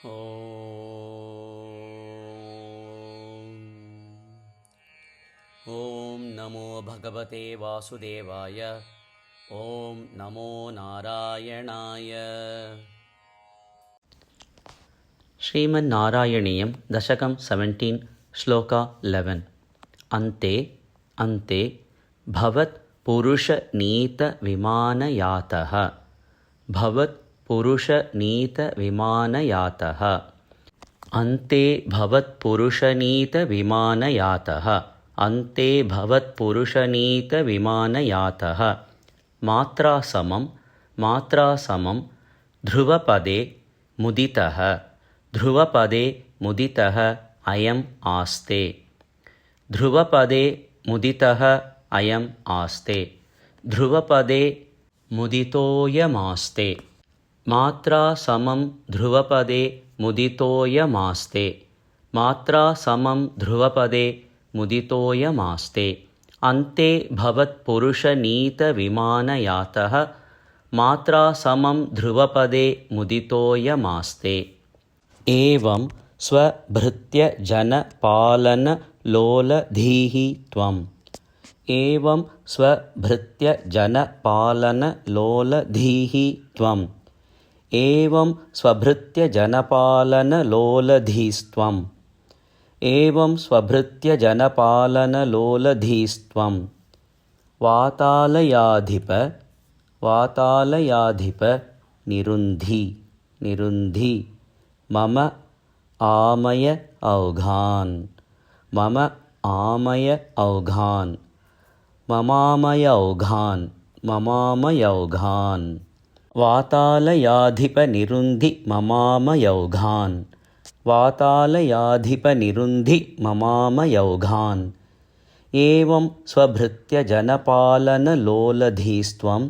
ॐ नमो भगवते वासुदेवाय। ॐ नमो नारायणाय। श्रीमन्नारायणीयं दशकं 17 श्लोका 11। अन्ते अन्ते भवत्पुरुषनीतविमानयातः भवत्पुरुषनीतविमानयातः। अन्ते भवत्पुरुषनीतविमानयातः। अन्ते भवत्पुरुषनीतविमानयातः। मात्रासमं ध्रुवपदे मुदितः ध्रुवपदे मुदितः अयम् आस्ते। ध्रुवपदे मुदितः अयम् आस्ते। ध्रुवपदे मुदितोऽयमास्ते। मात्रासमं ध्रुवपदे मुदितोऽयमास्ते। मात्रासमं ध्रुवपदे मुदितोऽयमास्ते। अन्ते भवत्पुरुषनीतविमानयातः। मात्रासमं ध्रुवपदे मुदितोऽयमास्ते। एवं स्वभृत्यजनपालनलोलधीः त्वम्। एवं स्वभृत्यजनपालनलोलधीः त्वम्। एवं स्वभृत्यजनपालनलोलधीस्त्वम्। एवं स्वभृत्यजनपालनलोलधीस्त्वम्। वातालयाधिप निरुन्धि निरुन्धि मम आमय औघान्। मम आमय औघान्। ममामयौघान्। ममामयौघान्। वातालयाधिप निरुन्धि ममामयौघान्। वातालयाधिप निरुन्धि ममामयौघान्। एवं स्वभृत्यजनपालनलोलधीस्त्वम्।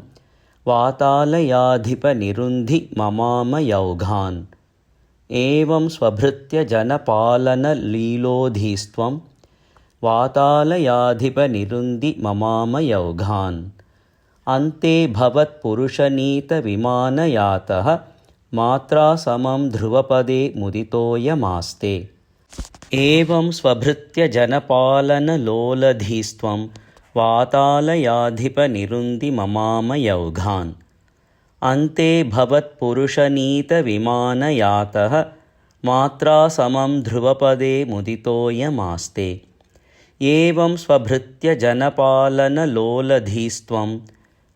वातालयाधिप निरुन्धि ममामयौघान्। एवं स्वभृत्यजनपालनलीलोधीस्त्वम्। वातालयाधिप निरुन्धि ममामयौघान्। अन्ते भवत्पुरुषनीतविमानयातः। मात्रासमं ध्रुवपदे मुदितोऽयमास्ते। एवं स्वभृत्यजनपालनलोलधीस्त्वं। वातालयाधिप निरुन्धि ममामयौघान्। अन्ते भवत्पुरुषनीतविमानयातः। मात्रासमं ध्रुवपदे मुदितोऽयमास्ते। एवं स्वभृत्यजनपालनलोलधीस्त्वं।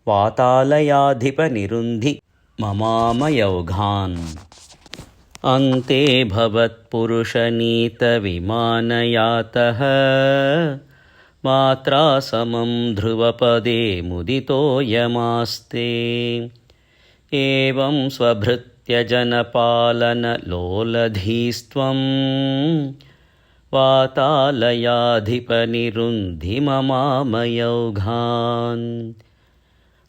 वातालयाधिप निरुन्धि ममामयौघान्। अन्ते भवत्पुरुषनीतविमानयातः। मात्रासमं ध्रुवपदे मुदितोऽयमास्ते। एवं स्वभृत्यजनपालनलोलधीस्त्वम्। वातालयाधिप निरुन्धि ममामयौघान्।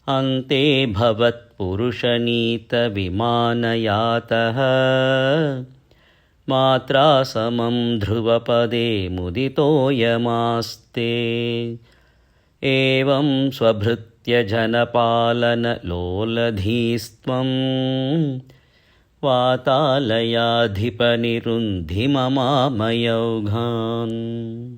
अन्ते भवत्पुरुषनीतविमानयातः। मात्रासमं ध्रुवपदे मुदितोऽयमास्ते। एवं स्वभृत्यजनपालनलोलधीस्त्वम्। वातालयाधिप निरुन्धि ममामयौघान्।